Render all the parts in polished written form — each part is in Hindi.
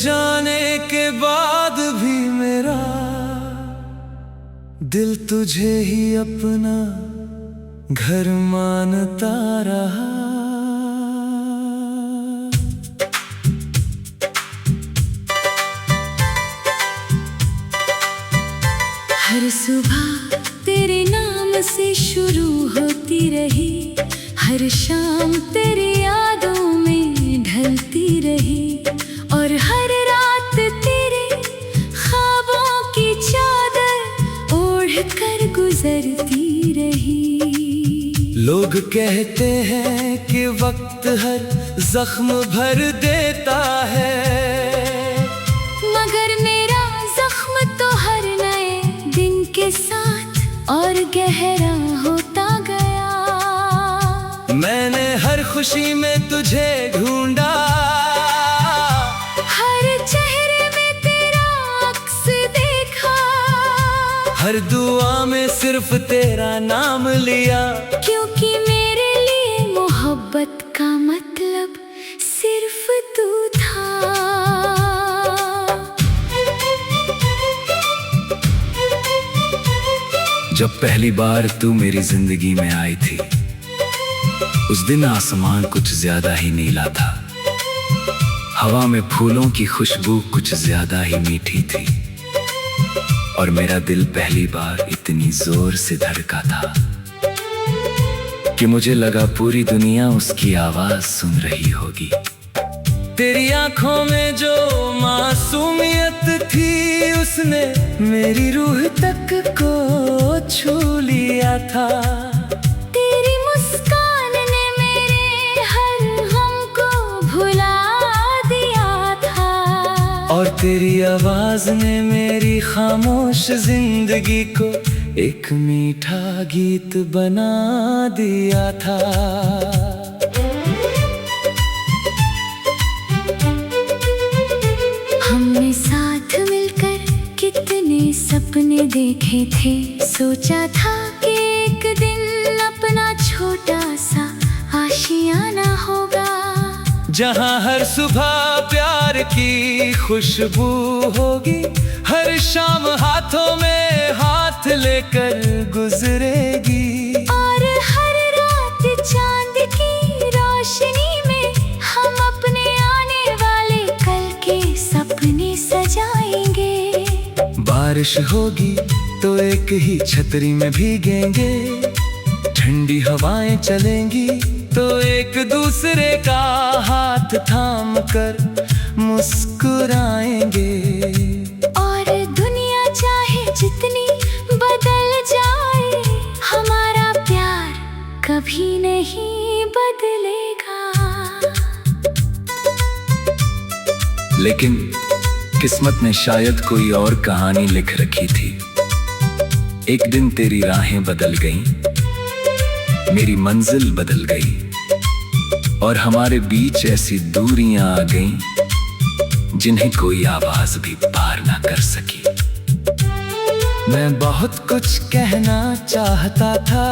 जाने के बाद भी मेरा दिल तुझे ही अपना घर मानता रहा। हर सुबह तेरे नाम से शुरू होती रही, हर शाम तेरी यादों में ढलती रही, और हर रात तेरे ख्वाबों की चादर ओढ़ कर गुजरती रही। लोग कहते हैं कि वक्त हर जख्म भर देता है, मगर मेरा जख्म तो हर नए दिन के साथ और गहरा होता गया। मैंने हर खुशी में तुझे ढूंढा, हर चेहरे में तेरा अक्स देखा, हर दुआ में सिर्फ तेरा नाम लिया। क्योंकि मेरे लिए मोहब्बत का मतलब सिर्फ तू था। जब पहली बार तू मेरी जिंदगी में आई थी, उस दिन आसमान कुछ ज्यादा ही नीला था, हवा में फूलों की खुशबू कुछ ज्यादा ही मीठी थी, और मेरा दिल पहली बार इतनी जोर से धड़का था कि मुझे लगा पूरी दुनिया उसकी आवाज सुन रही होगी। तेरी आंखों में जो मासूमियत थी, उसने मेरी रूह तक को छू लिया था। तेरी मुस्कान ने मेरे हर गम को भुला दिया था, और तेरी आवाज ने मेरी खामोश जिंदगी को एक मीठा गीत बना दिया था। हमने साथ मिलकर कितने सपने देखे थे, सोचा था कि एक दिन अपना छोटा सा आशियाना होगा, जहाँ हर सुबह प्यार की खुशबू होगी, हर शाम हाथों में हाथ लेकर गुजरेगी, और हर रात चांद की रोशनी में हम अपने आने वाले कल के सपने सजाएंगे। बारिश होगी तो एक ही छतरी में भीगेंगे, ठंडी हवाएं चलेंगी तो एक दूसरे का हाथ थाम कर मुस्कुराएंगे। और दुनिया चाहे जितनी बदल जाए, हमारा प्यार कभी नहीं बदलेगा। लेकिन किस्मत ने शायद कोई और कहानी लिख रखी थी। एक दिन तेरी राहें बदल गईं, मेरी मंजिल बदल गई, और हमारे बीच ऐसी दूरियां आ गईं जिन्हें कोई आवाज भी पार ना कर सकी। मैं बहुत कुछ कहना चाहता था,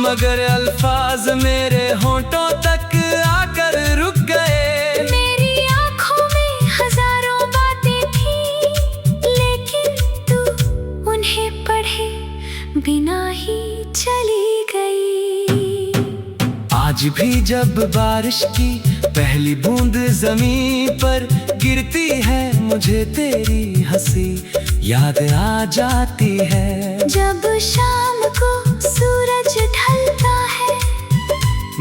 मगर अल्फाज मेरे होंठों तक आकर रुक गए। मेरी आंखों में हजारों बातें थी, लेकिन तू उन्हें पढ़े बिना ही चली गई। आज भी जब बारिश की पहली बूंद जमीन पर गिरती है, मुझे तेरी हंसी याद आ जाती है। जब शाम को सूरज ढलता है,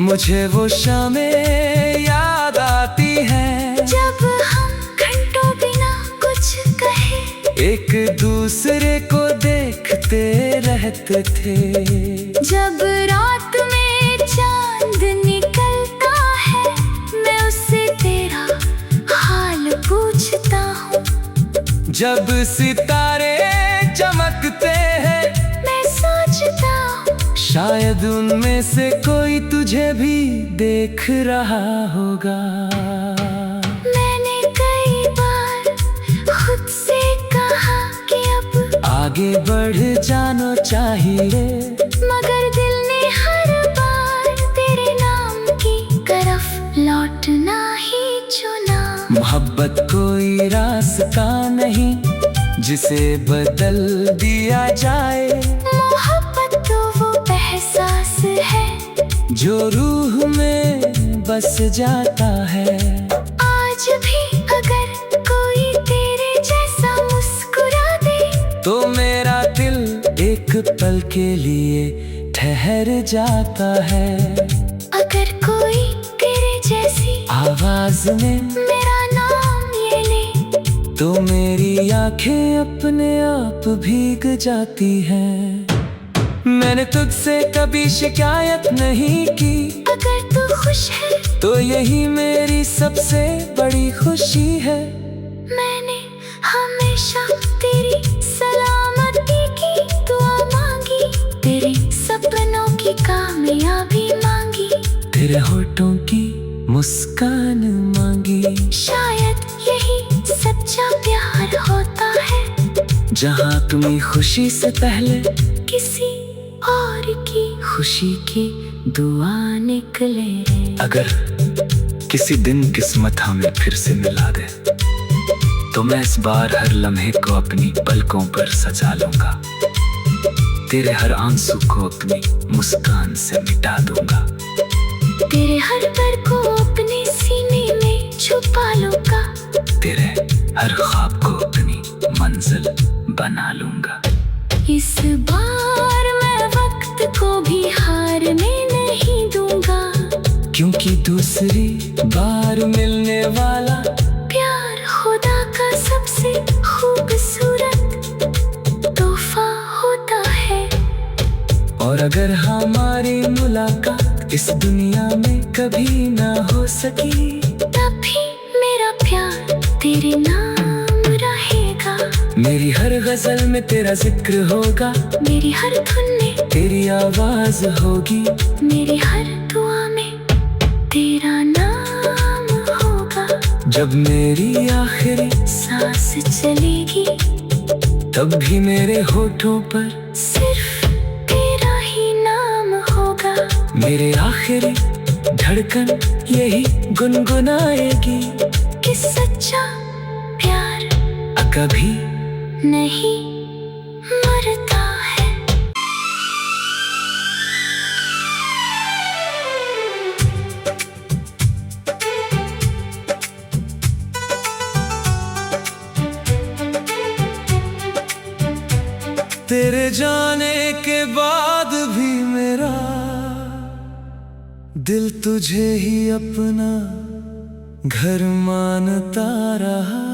मुझे वो शामें याद आती है। जब हम घंटों बिना कुछ कहे एक दूसरे को देखते रहते थे। जब रात में चांद निकलता है, मैं उससे तेरा हाल पूछता हूँ। जब सितारे चमकते हैं, मैं सोचता हूँ शायद उनमें से कोई तुझे भी देख रहा होगा। मैंने कई बार खुद से कहा कि अब आगे बढ़ जाना चाहिए, मगर दिल ने हर बार तेरे नाम की तरफ लौटना ही चुना। मोहब्बत मोहब्बत कोई रास्ता नहीं जिसे बदल दिया जाए। मोहब्बत तो वो एहसास है जो रूह में बस जाता है। आज भी अगर कोई तेरे जैसा मुस्कुरा दे तो मेरा दिल एक पल के लिए ठहर जाता है। अगर कोई तेरे जैसी आवाज में मेरा नाम ले ले तो मेरी आंखें अपने आप भीग जाती हैं। मैंने तुझसे कभी शिकायत नहीं की। अगर तू खुश है तो यही मेरी सबसे बड़ी खुशी है। मैंने हमेशा तेरी सलामती की दुआ मांगी, तेरे सपनों की कामयाबी मांगी, तेरे होठों की मुस्कान मांगी। शायद यही सच्चा प्यार होता है जहाँ तुम्हें खुशी से पहले किसी और की खुशी की दुआ निकले। अगर किसी दिन किस्मत हमें फिर से मिला दे तो मैं इस बार हर लम्हे को अपनी पलकों पर सजा लूंगा। तेरे हर आंसू को अपनी मुस्कान से मिटा दूंगा। तेरे हर डर को अपने सीने में छुपा लूंगा। तेरे हर ख्वाब को अपनी मंजिल बना लूंगा। इस बार मैं वक्त को भी हारने नहीं दूंगा, क्योंकि दूसरी बार मिलने वाला प्यार खुदा का सबसे खूबसूरत तोहफा होता है। और अगर हमारी मुलाकात इस दुनिया में कभी ना हो सकी तब भी मेरा प्यार तेरे नाम रहेगा। मेरी हर गजल में तेरा जिक्र होगा। मेरी हर धुन में तेरी आवाज होगी। मेरी हर दुआ में तेरा नाम होगा। जब मेरी आखिरी सांस चलेगी तब भी मेरे होठों पर सिर्फ तेरा ही नाम होगा। मेरे आखिरी धड़कन यही गुनगुनाएगी कि सच्चा प्यार कभी नहीं मरता है। तेरे जाने के बाद भी मेरा दिल तुझे ही अपना घर मानता रहा।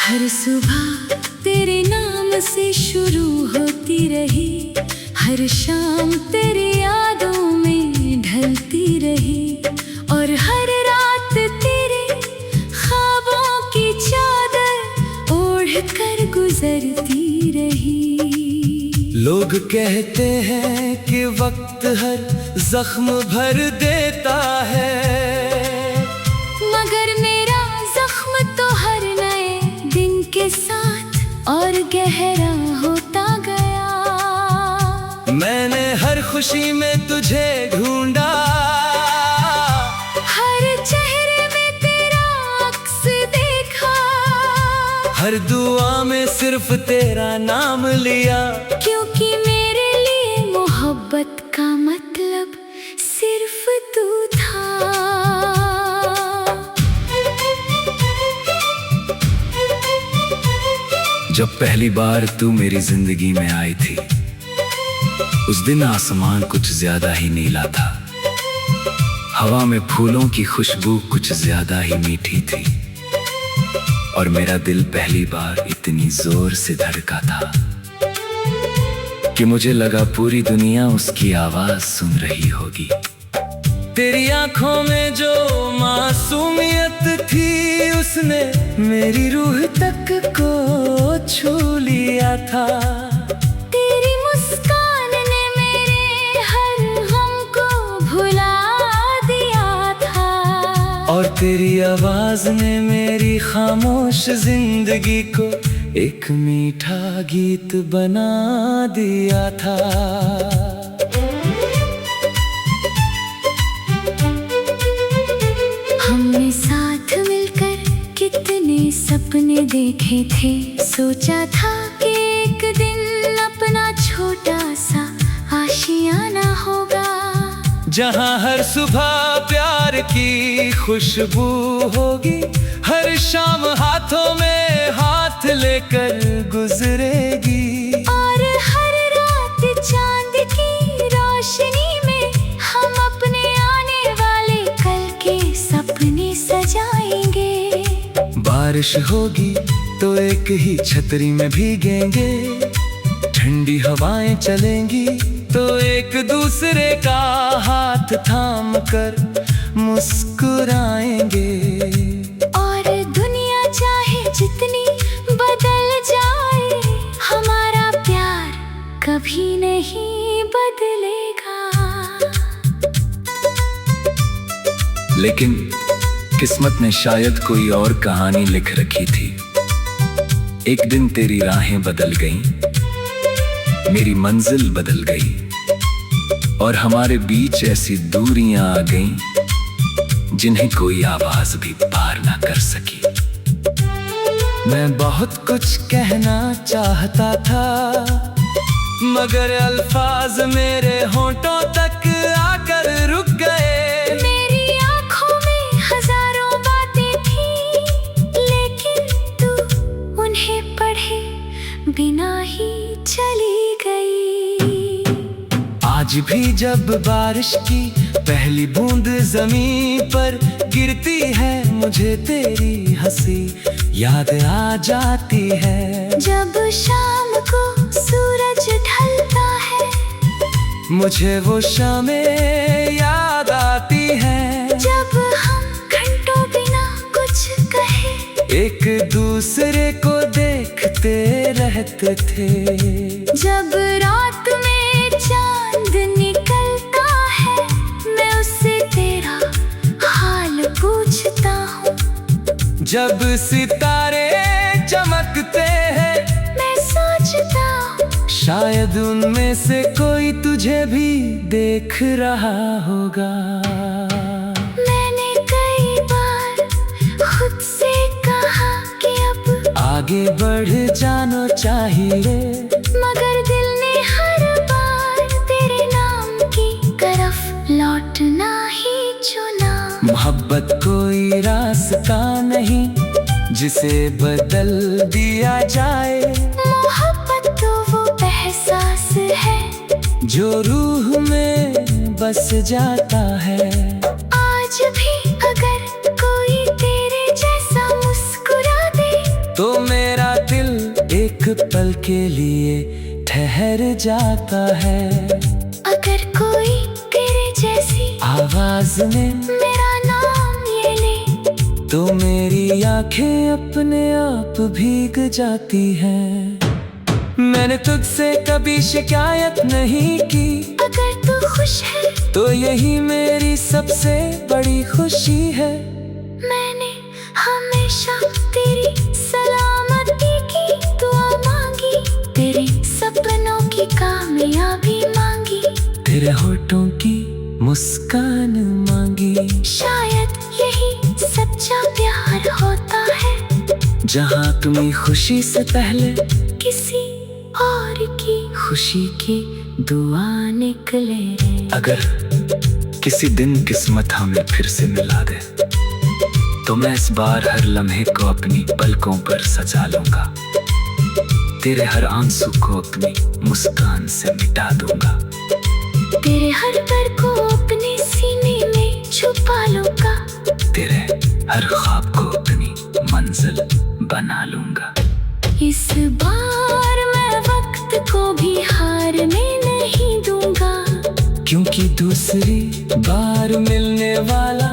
हर सुबह तेरे नाम से शुरू होती रही, हर शाम तेरी यादों में ढलती रही, और हर रात तेरे ख्वाबों की चादर ओढ़ कर गुजरती रही। लोग कहते हैं कि वक्त हर जख्म भर देता है, मगर मेरा जख्म तो हर नए दिन के साथ और गहरा होता गया। मैंने हर खुशी में तुझे ढूंढा, हर चेहरे में तेरा अक्स देखा, हर दुआ में सिर्फ तेरा नाम लिया। क्योंकि मेरे लिए मोहब्बत का मतलब सिर्फ तू था। जब पहली बार तू मेरी जिंदगी में आई थी उस दिन आसमान कुछ ज्यादा ही नीला था, हवा में फूलों की खुशबू कुछ ज्यादा ही मीठी थी, और मेरा दिल पहली बार इतनी जोर से धड़का था कि मुझे लगा पूरी दुनिया उसकी आवाज सुन रही होगी। तेरी आंखों में जो मासूमियत थी उसने मेरी रूह तक को छू लिया था। तेरी मुस्कान ने मेरे हर गम को भुला दिया था, और तेरी आवाज ने मेरी खामोश जिंदगी को एक मीठा गीत बना दिया था। हमने साथ मिलकर कितने सपने देखे थे, सोचा था कि एक दिन अपना छोटा सा आशियाना होगा, जहाँ हर सुबह प्यार की खुशबू होगी, हर शाम हाथों में हाथ लेकर गुजरेगी, और हर रात चांद की रोशनी में हम अपने आने वाले कल के सपने सजाएंगे। बारिश होगी तो एक ही छतरी में भीगेंगे, ठंडी हवाएं चलेंगी तो एक दूसरे का हाथ थाम कर मुस्कुराएंगे। और दुनिया चाहे जितनी बदल जाए, हमारा प्यार कभी नहीं बदलेगा। लेकिन किस्मत ने शायद कोई और कहानी लिख रखी थी। एक दिन तेरी राहें बदल गईं, मेरी मंजिल बदल गई, और हमारे बीच ऐसी दूरियां आ गईं जिन्हें कोई आवाज भी पार ना कर सकी। मैं बहुत कुछ कहना चाहता था, मगर अल्फाज मेरे होंठों तक आकर रुक गए। मेरी आंखों में हजारों बातें थी, लेकिन तू उन्हें पढ़े बिना ही चली गई। आज भी जब बारिश की पहली बूंद जमीन पर गिरती है, मुझे तेरी हंसी याद आ जाती है। जब शाम को सूरज ढलता है, मुझे वो शामें याद आती हैं। जब हम घंटों बिना कुछ कहे एक दूसरे को देखते रहते थे। जब रात में चांद निकलता है, मैं उससे तेरा हाल पूछता हूँ। जब सितारे चमकते हैं, मैं सोचता हूँ शायद उनमें से कोई तुझे भी देख रहा होगा। मैंने कई बार खुद से कहा कि अब आगे बढ़ जाना चाहिए, मगर दिल ने हर बार तेरे नाम की तरफ लौटना ही चुना। मोहब्बत कोई रास्ता नहीं जिसे बदल दिया जाए, मोहब्बत तो वो एहसास है जो रूह में बस जाता है। आज भी अगर कोई तेरे जैसा मुस्कुरा दे, तो मेरा दिल एक पल के लिए ठहर जाता है। अगर कोई तेरे जैसी आवाज में मेरा नाम ये ले, तो मेरी आंखें अपने आप भीग जाती हैं। मैंने तुझसे कभी शिकायत नहीं की, अगर तू खुश है तो यही मेरी सबसे बड़ी खुशी है। मैंने हमेशा तेरी सलामती की दुआ मांगी, तेरे सपनों की कामयाबी मांगी, तेरे होठों की मुस्कान मांगी। शायद यही सच्चा प्यार होता है, जहाँ तुम्हें खुशी से पहले किसी और की खुशी की दुआ निकले। अगर किसी दिन किस्मत हमें फिर से मिला दे, तो मैं इस बार हर लम्हे को अपनी पलकों पर सजा लूंगा, तेरे हर आंसू को अपनी मुस्कान से मिटा दूंगा, तेरे हर डर को अपने सीने में छुपा लूंगा, तेरे हर ख्वाब को अपनी मंजिल बना लूंगा। इस बार मैं वक्त को भी हारने नहीं दूंगा, क्योंकि दूसरी बार मिलने वाला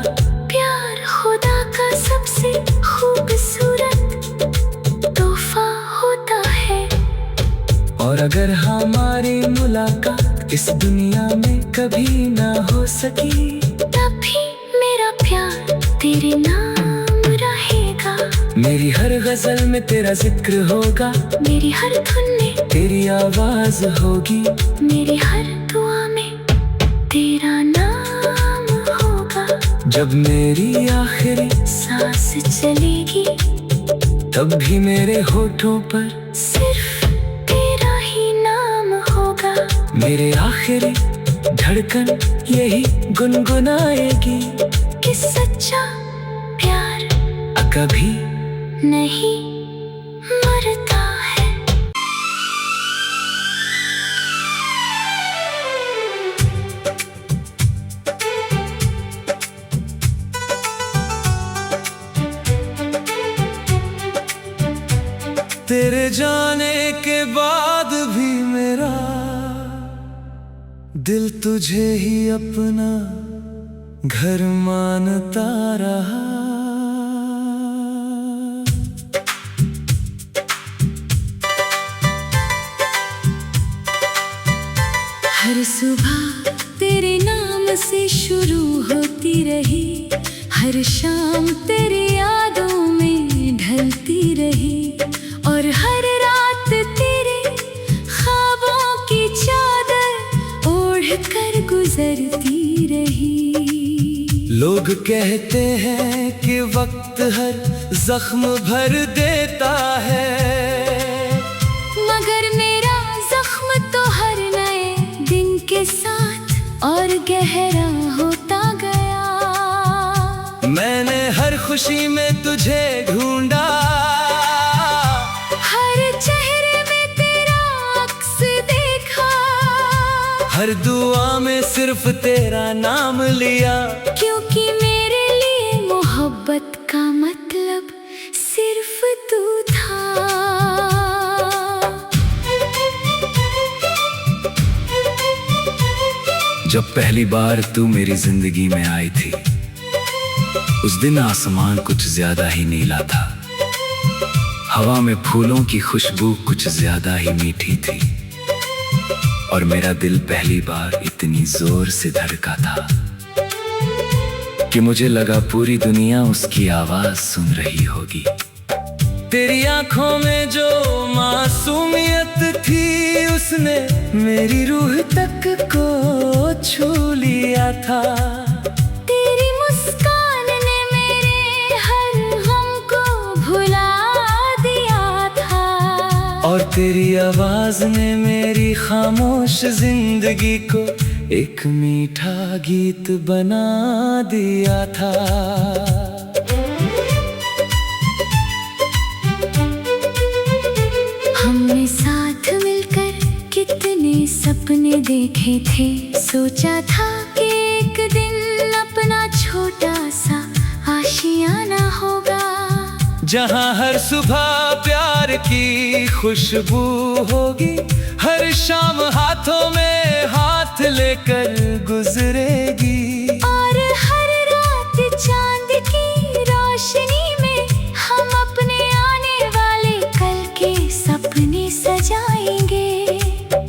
प्यार खुदा का सबसे खूबसूरत तोहफा होता है। और अगर हमारी मुलाकात इस दुनिया में कभी ना हो सकी, तब भी मेरा प्यार तेरे नाम रहेगा। मेरी हर गजल में तेरा जिक्र होगा, मेरी हर धुन में तेरी आवाज होगी, मेरी हर दुआ में तेरा नाम होगा। जब मेरी आखिरी सांस चलेगी तब भी मेरे होठों पर सिर्फ तेरा ही नाम होगा। मेरे आखिरी धड़कन यही गुनगुनाएगी कि सच्चा प्यार कभी नहीं मरता है। तेरे जाने के बाद भी मेरा दिल तुझे ही अपना घर मानता रहा। हर सुबह तेरे नाम से शुरू होती रही, हर शाम तेरी यादों में ढलती रही, और हर रात तेरे ख्वाबों की चादर ओढ़ कर गुजरती रही। लोग कहते हैं कि वक्त हर जख्म भर देता है, मगर मेरा जख्म तो हर नए दिन के साथ और गहरा होता गया। मैंने हर खुशी में तुझे ढूंढा, हर चेहरे में तेरा अक्स देखा, हर दुआ में सिर्फ तेरा नाम लिया, क्योंकि मेरे लिए मोहब्बत का मतलब सिर्फ तू था। जब पहली बार तू मेरी जिंदगी में आई थी, उस दिन आसमान कुछ ज्यादा ही नीला था, हवा में फूलों की खुशबू कुछ ज्यादा ही मीठी थी, और मेरा दिल पहली बार इतनी जोर से धड़का था कि मुझे लगा पूरी दुनिया उसकी आवाज सुन रही होगी। तेरी आंखों में जो मासूमियत थी, उसने मेरी रूह तक को छू लिया था। तेरी मुस्कान ने मेरे हर गम को भुला दिया था, और तेरी आवाज ने मेरी खामोश जिंदगी को एक मीठा गीत बना दिया था। हमने साथ मिलकर कितने सपने देखे थे, सोचा था कि एक दिन अपना छोटा सा आशियाना होगा, जहाँ हर सुबह प्यार की खुशबू होगी, हर शाम हाथों में हाथ लेकर गुजरेगी, और हर रात चांद की रोशनी में हम अपने आने वाले कल के सपने सजाएंगे।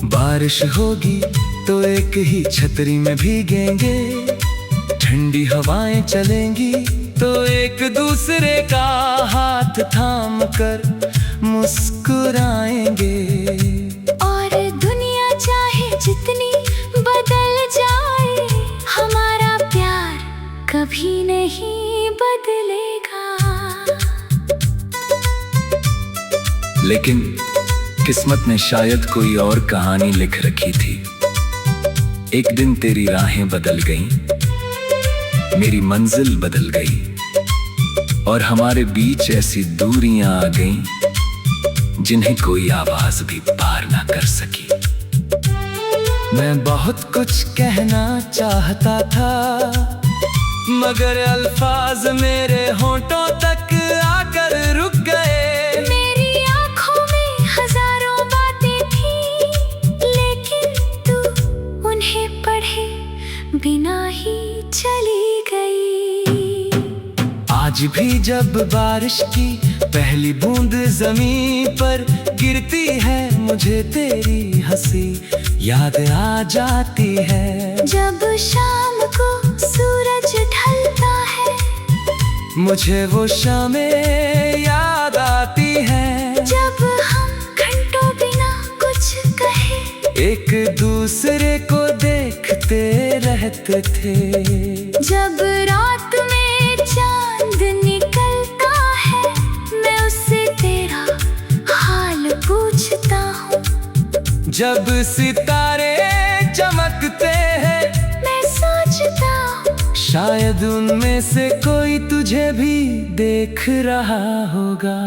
बारिश होगी तो एक ही छतरी में भीगेंगे, ठंडी हवाएं चलेंगी तो एक दूसरे का हाथ थाम कर मुस्कुराएंगे, और दुनिया चाहे जितनी बदल जाए, हमारा प्यार कभी नहीं बदलेगा। लेकिन किस्मत ने शायद कोई और कहानी लिख रखी थी। एक दिन तेरी राहें बदल गईं, मेरी मंजिल बदल गई, और हमारे बीच ऐसी दूरियां आ गईं जिन्हें कोई आवाज भी पार ना कर सकी। मैं बहुत कुछ कहना चाहता था, मगर अल्फाज मेरे होंठों तक आकर रुक गए। मेरी आंखों में हजारों बातें थी, लेकिन तू उन्हें पढ़े बिना ही चली गई। आज भी जब बारिश की पहली बूंद जमीन पर गिरती है, मुझे तेरी हंसी याद आ जाती है। जब शाम को सूरज ढलता है, मुझे वो शामें याद एक दूसरे को देखते रहते थे। जब रात में चांद निकलता है, मैं उससे तेरा हाल पूछता हूँ। जब सितारे चमकते हैं, मैं सोचता हूँ शायद उनमें से कोई तुझे भी देख रहा होगा।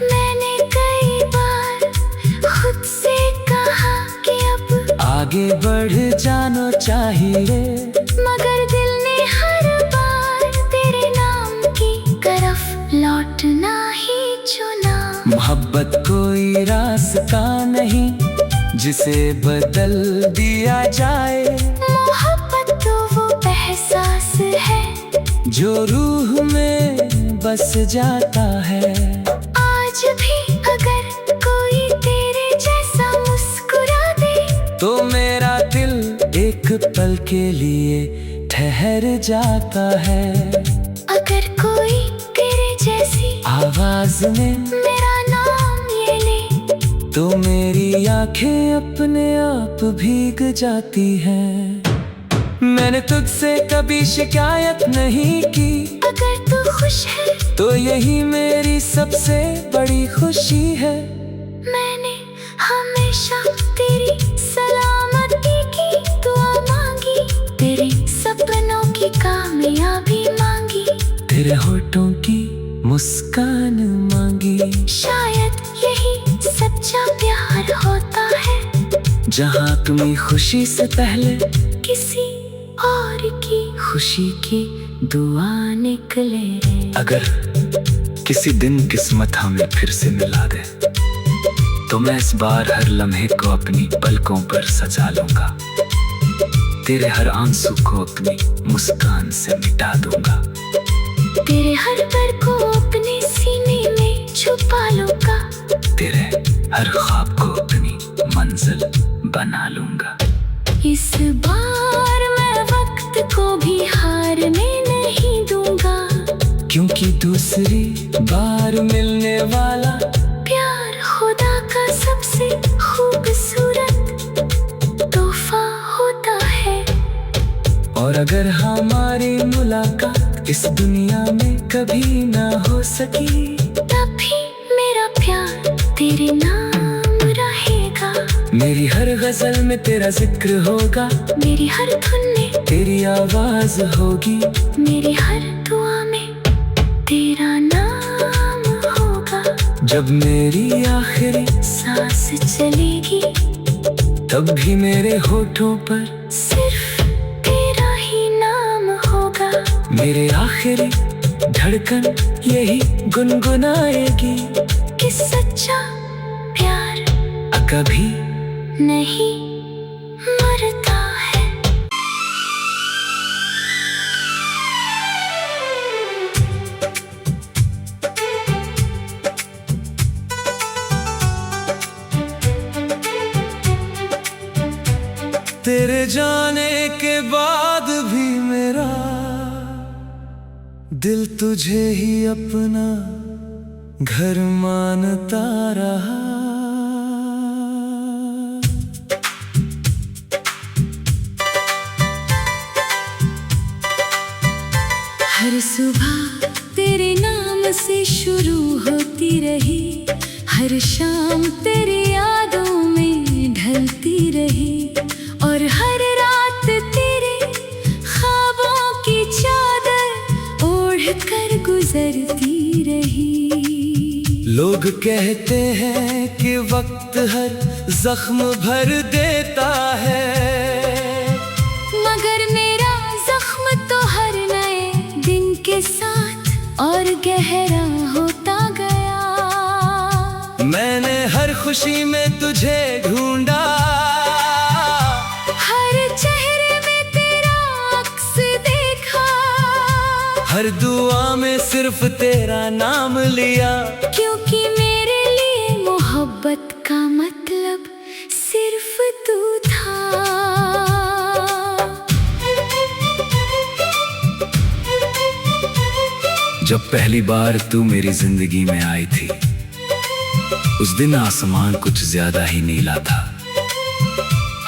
मैंने कई बार खुद से कहा कि अब आगे बढ़ जाना चाहिए, मगर दिल ने हर बार तेरे नाम की तरफ लौटना ही चुना। मोहब्बत कोई रास्ता नहीं जिसे बदल दिया जाए। मोहब्बत तो वो एहसास है जो रूह में बस जाता है। आज भी अगर कोई तेरे जैसा मुस्कुरा दे, तो मेरा दिल एक पल के लिए ठहर जाता है। अगर कोई तेरे जैसी आवाज में मेरा नाम ये ले, तो मेरी आंखें अपने आप भीग जाती हैं। मैंने तुझसे कभी शिकायत नहीं की, अगर तू खुश है तो यही मेरी सबसे बड़ी खुशी है। मैंने हमेशा तेरी सलामती की दुआ मांगी, तेरे सपनों की कामयाबी मांगी, तेरे होठों की मुस्कान मांगी। शायद यही सच्चा प्यार होता है, जहाँ तुम्हें खुशी से पहले किसी और की खुशी की दुआ निकले। अगर किसी दिन किस्मत हमें फिर से मिला दे, तो मैं इस बार हर लम्हे को अपनी पलकों पर सजा लूंगा। तेरे हर आंसू को अपनी मुस्कान से मिटा दूंगा। तेरे हर डर को अपने सीने में छुपा लूंगा। तेरे हर ख्वाब को अपनी मंजिल बना लूंगा। इस बार मैं वक्त को भी हारने नहीं दूंगा, क्योंकि दूसरी बार मिलने वाला प्यार खुदा का सबसे खूबसूरत तोहफा होता है। और अगर हमारी मुलाकात इस दुनिया में कभी ना हो सकी, तब भी मेरा प्यार तेरे नाम रहेगा। मेरी हर गजल में तेरा जिक्र होगा, मेरी हर धुन में तेरी आवाज होगी, मेरी हर दुआ में तेरा नाम होगा। जब मेरी आखिरी सांस चलेगी, तब भी मेरे होठों पर सिर्फ तेरा ही नाम होगा। मेरे आखिरी धड़कन यही गुनगुनाएगी कि सच्चा प्यार कभी नहीं मरता है। तेरे जाने के बाद भी मेरा दिल तुझे ही अपना घर मानता रहा। हर सुबह तेरे नाम से शुरू होती रही, हर शाम तेरी यादों में ढलती रही, और हर रात तेरे ख्वाबों की चादर ओढ़ कर गुजरती रही। लोग कहते हैं कि वक्त हर जख्म भर देता है, मगर मेरा जख्म तो हर नए दिन के साथ और गहरा होता गया। मैंने हर खुशी में तुझे ढूंढा, हर चेहरे में तेरा अक्स देखा, हर दुआ में सिर्फ तेरा नाम लिया। क्योंकि मेरे लिए मोहब्बत का मतलब सिर्फ तू था। जब पहली बार तू मेरी जिंदगी में आई थी, उस दिन आसमान कुछ ज्यादा ही नीला था।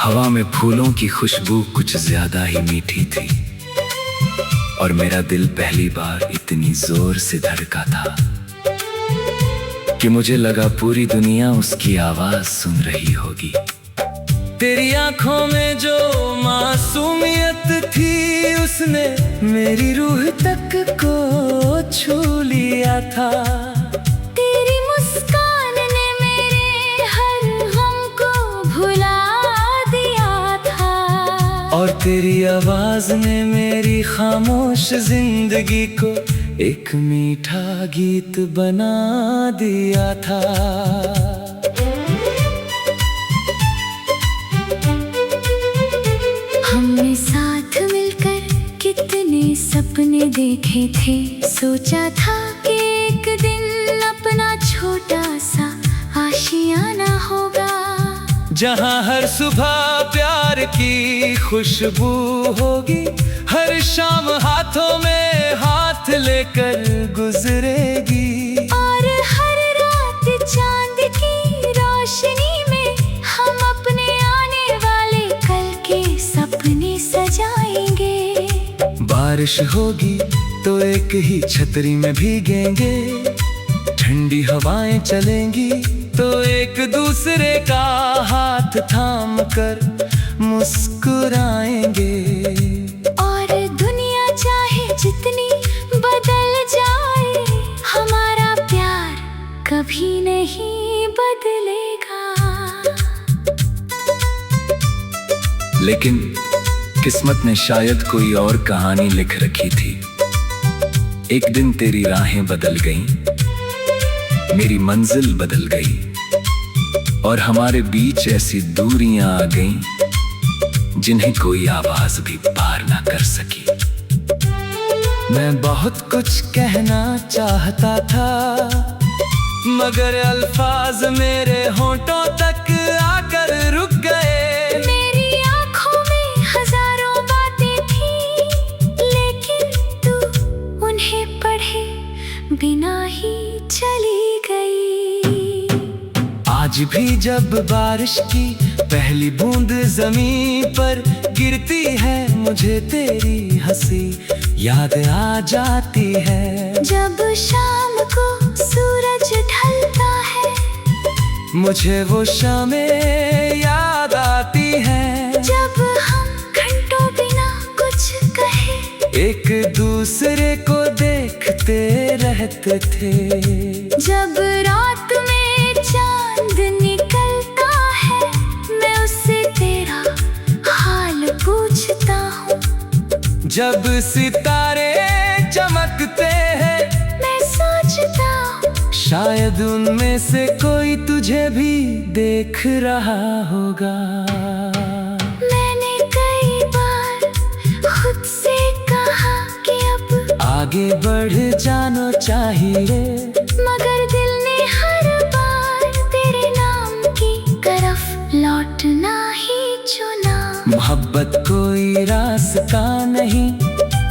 हवा में फूलों की खुशबू कुछ ज्यादा ही मीठी थी और मेरा दिल पहली बार इतनी जोर से धड़का था कि मुझे लगा पूरी दुनिया उसकी आवाज सुन रही होगी। तेरी आंखों में जो मासूमियत थी उसने मेरी रूह तक को छू लिया था। तेरी मुस्कान ने मेरे हर गम को भुला दिया था और तेरी आवाज ने मेरी खामोश जिंदगी को एक मीठा गीत बना दिया था। हमने साथ मिलकर कितने सपने देखे थे, सोचा था कि एक दिन अपना छोटा सा आशियाना होगा, जहाँ हर सुबह प्यार की खुशबू होगी, हर शाम हाथों में हाथ लेकर गुजरेगी और हर रात चांद की रोशनी में हम अपने आने वाले कल के सपने सजाएंगे। बारिश होगी तो एक ही छतरी में भीगेंगे, ठंडी हवाएं चलेंगी तो एक दूसरे का हाथ थाम कर मुस्कुराएंगे। और दुनिया चाहे जितनी बदल जाए, हमारा प्यार कभी नहीं बदलेगा। लेकिन किस्मत ने शायद कोई और कहानी लिख रखी थी। एक दिन तेरी राहें बदल गईं, मेरी मंजिल बदल गई और हमारे बीच ऐसी दूरियां आ गईं जिन्हें कोई आवाज भी पार ना कर सकी। मैं बहुत कुछ कहना चाहता था मगर अल्फाज मेरे होंठों तक आकर रुक गए। मेरी आंखों में हजारों बातें थी, लेकिन तू उन्हें पढ़े बिना ही चली गई। आज भी जब बारिश की पहली बूंद जमीन पर गिरती है, मुझे तेरी हंसी याद आ जाती है। जब शाम को सूरज ढलता है, मुझे वो शामें याद आती है। जब हम घंटों बिना कुछ कहे एक दूसरे को देखते रहते थे। जब रात में चांद निकलता है, मैं उससे तेरा हाल पूछता हूँ। जब सितारे चमकते हैं, मैं सोचता हूँ शायद उनमें से कोई तुझे भी देख रहा होगा। मैंने कई बार खुद से कहा कि अब आगे बढ़ जाना चाहिए, मगर दिल ने हर बार तेरे नाम की तरफ लौटना ही चुना। मोहब्बत कोई रास्ता नहीं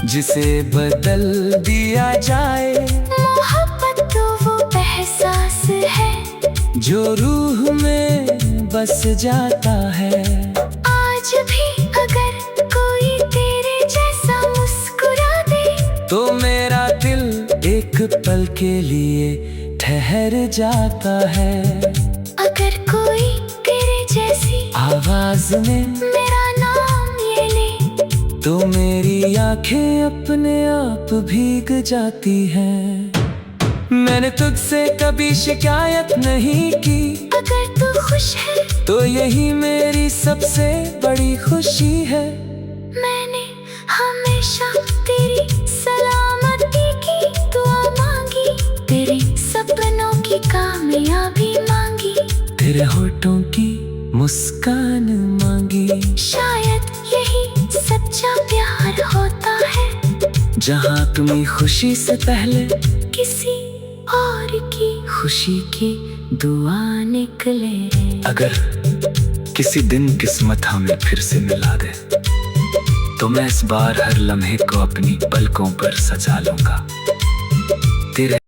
जिसे बदल दिया जाए। मोहब्बत तो वो एहसास है जो रूह में बस जाता है। आज भी अगर कोई तेरे जैसा मुस्कुरा दे, तो मेरा दिल एक पल के लिए ठहर जाता है। अगर कोई तेरे जैसी आवाज में मेरा नाम ये ले, तो मेरी आंखें अपने आप भीग जाती हैं। मैंने तुझसे कभी शिकायत नहीं की, अगर तू खुश है तो यही मेरी सबसे बड़ी खुशी है। मैंने हमेशा तेरी सलामती की दुआ मांगी, तेरे सपनों की कामयाबी मांगी, तेरे होठों की मुस्कान मांगी। शायद यही सच्चा प्यार होता है, जहाँ तुम्हें खुशी से पहले किसी और की खुशी की दुआ निकले। अगर किसी दिन किस्मत हमें फिर से मिला दे, तो मैं इस बार हर लम्हे को अपनी पलकों पर सजा लूंगा। तेरे